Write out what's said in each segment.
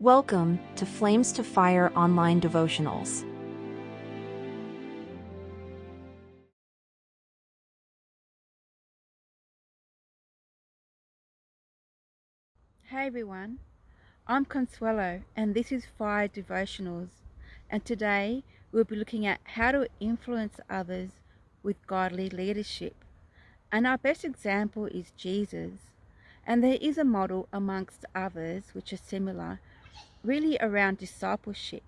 Welcome to Flames to Fire online devotionals. Hey everyone, I'm Consuelo and this is Fire Devotionals, and today we'll be looking at how to influence others with godly leadership. And our best example is Jesus, and there is a model amongst others which are similar, really around discipleship,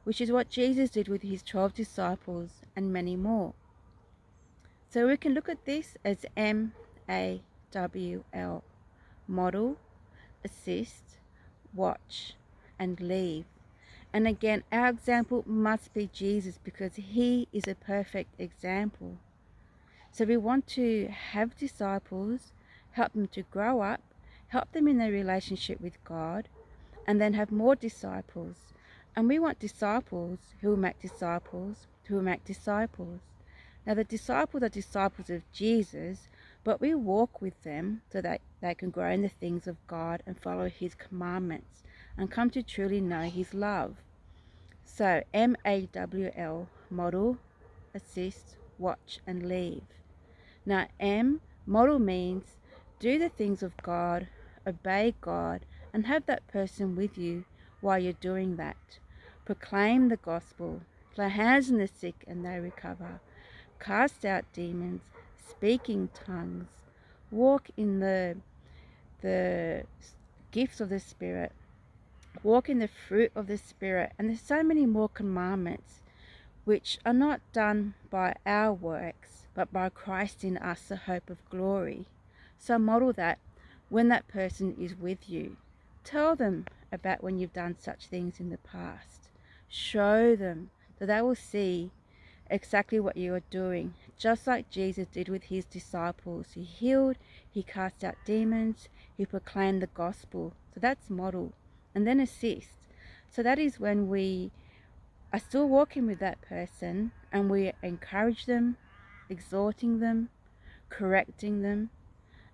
which is what Jesus did with his 12 disciples and many more. So we can look at this as MAWL, model, assist, watch, and leave. And again, our example must be Jesus because he is a perfect example. So we want to have disciples, help them to grow up, help them in their relationship with God, and then have more disciples. And we want disciples who will make disciples who will make disciples. Now the disciples are disciples of Jesus, but we walk with them so that they can grow in the things of God and follow his commandments and come to truly know his love. So MAWL, model, assist, watch, and leave. Now model means do the things of God, obey God, and have that person with you while you're doing that. Proclaim the gospel, lay hands on the sick and they recover, cast out demons, speaking tongues, walk in the gifts of the Spirit, walk in the fruit of the Spirit. And there's so many more commandments which are not done by our works, but by Christ in us, the hope of glory. So model that when that person is with you. Tell them about when you've done such things in the past. Show them that they will see exactly what you are doing, just like Jesus did with his disciples. He healed, he cast out demons, he proclaimed the gospel. So that's model. And then assist. So that is when we are still walking with that person and we encourage them, exhorting them, correcting them,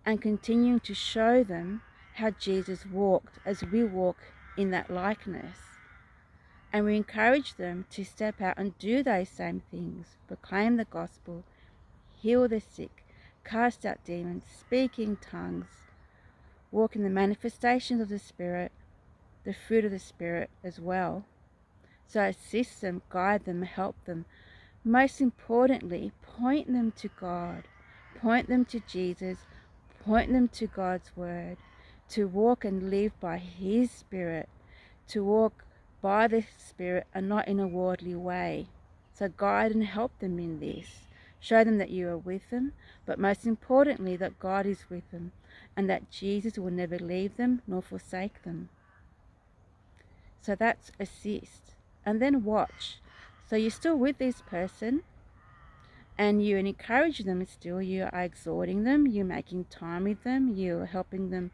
and continuing to show them how Jesus walked as we walk in that likeness. And we encourage them to step out and do those same things, proclaim the gospel, heal the sick, cast out demons, speak in tongues, walk in the manifestations of the Spirit, the fruit of the Spirit as well. So assist them, guide them, help them. Most importantly, point them to God, point them to Jesus, point them to God's word, to walk and live by his Spirit, to walk by the Spirit and not in a worldly way. So guide and help them in this. Show them that you are with them, but most importantly that God is with them and that Jesus will never leave them nor forsake them. So that's assist. And then watch. So you're still with this person and you encourage them still. You are exhorting them, you're making time with them, you're helping them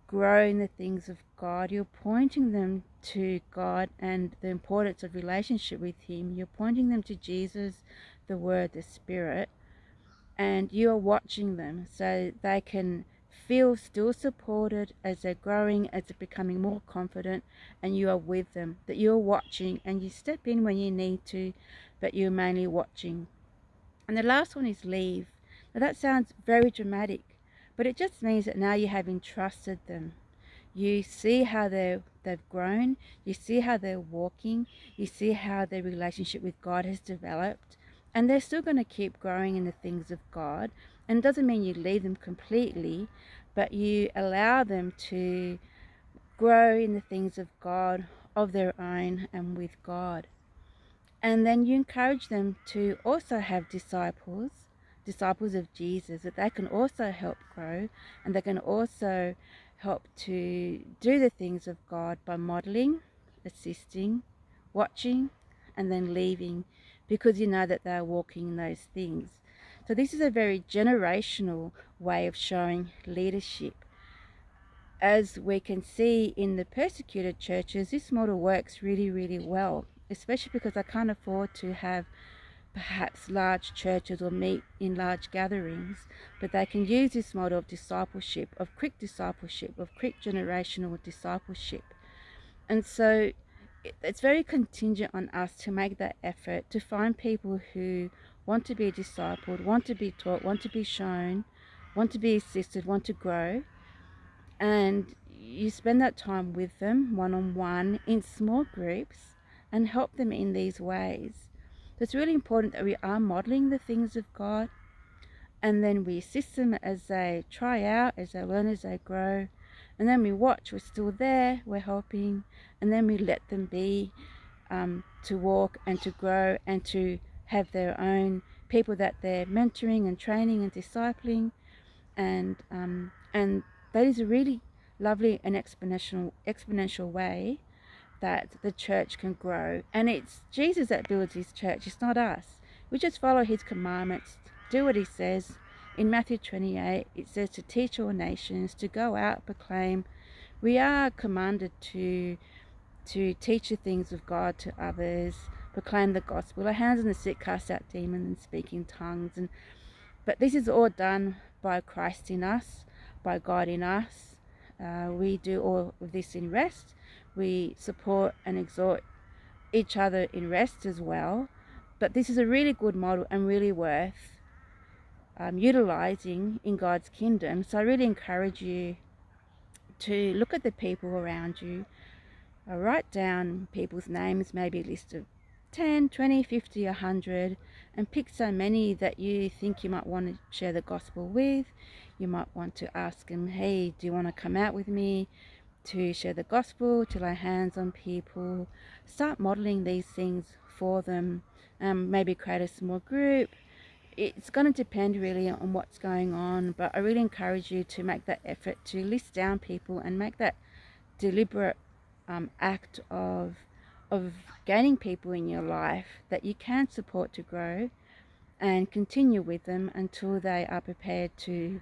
grow in the things of God, you're pointing them to God and the importance of relationship with him, you're pointing them to Jesus, the Word, the Spirit, and you're watching them so they can feel still supported as they're growing, as they're becoming more confident, and you are with them, that you're watching and you step in when you need to, but you're mainly watching. And the last one is leave. Now that sounds very dramatic, but it just means that now you have entrusted them. You see how they've grown, you see how they're walking, you see how their relationship with God has developed, and they're still going to keep growing in the things of God. And it doesn't mean you leave them completely, but you allow them to grow in the things of God of their own and with God. And then you encourage them to also have disciples of Jesus, that they can also help grow and they can also help to do the things of God by modeling, assisting, watching, and then leaving, because you know that they're walking in those things. So this is a very generational way of showing leadership. As we can see in the persecuted churches, this model works really, really well, especially because I can't afford to have perhaps large churches or meet in large gatherings, but they can use this model of discipleship, of quick generational discipleship. And so it's very contingent on us to make that effort to find people who want to be discipled, want to be taught, want to be shown, want to be assisted, want to grow. And you spend that time with them one-on-one in small groups and help them in these ways. So it's really important that we are modeling the things of God, and then we assist them as they try out, as they learn, as they grow. And then we watch, we're still there, we're helping, and then we let them be, to walk and to grow and to have their own people that they're mentoring and training and discipling. And that is a really lovely and exponential way that the church can grow. And it's Jesus that builds his church, it's not us. We just follow his commandments, do what he says. In Matthew 28, it says to teach all nations, to go out, proclaim. We are commanded to teach the things of God to others, proclaim the gospel, lay hands on the sick, cast out demons, and speak in tongues. But this is all done by Christ in us, by God in us. We do all of this in rest. We support and exhort each other in rest as well. But this is a really good model and really worth utilizing in God's kingdom. So I really encourage you to look at the people around you, write down people's names, maybe a list of 10, 20, 50, 100, and pick so many that you think you might want to share the gospel with. You might want to ask them, hey, do you want to come out with me to share the gospel, to lay hands on people? Start modeling these things for them. Maybe create a small group. It's going to depend really on what's going on, but I really encourage you to make that effort to list down people and make that deliberate act of gaining people in your life that you can support to grow, and continue with them until they are prepared to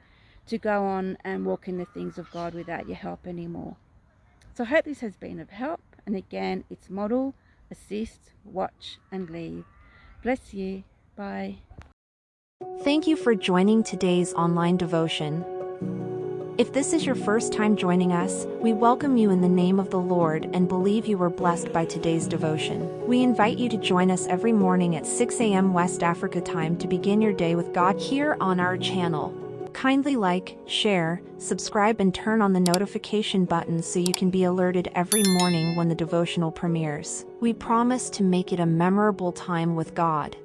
go on and walk in the things of God without your help anymore. So I hope this has been of help. And again, it's model, assist, watch, and leave. Bless you. Bye. Thank you for joining today's online devotion. If this is your first time joining us, we welcome you in the name of the Lord and believe you were blessed by today's devotion. We invite you to join us every morning at 6 a.m. West Africa time to begin your day with God here on our channel. Kindly like, share, subscribe, and turn on the notification button so you can be alerted every morning when the devotional premieres. We promise to make it a memorable time with God.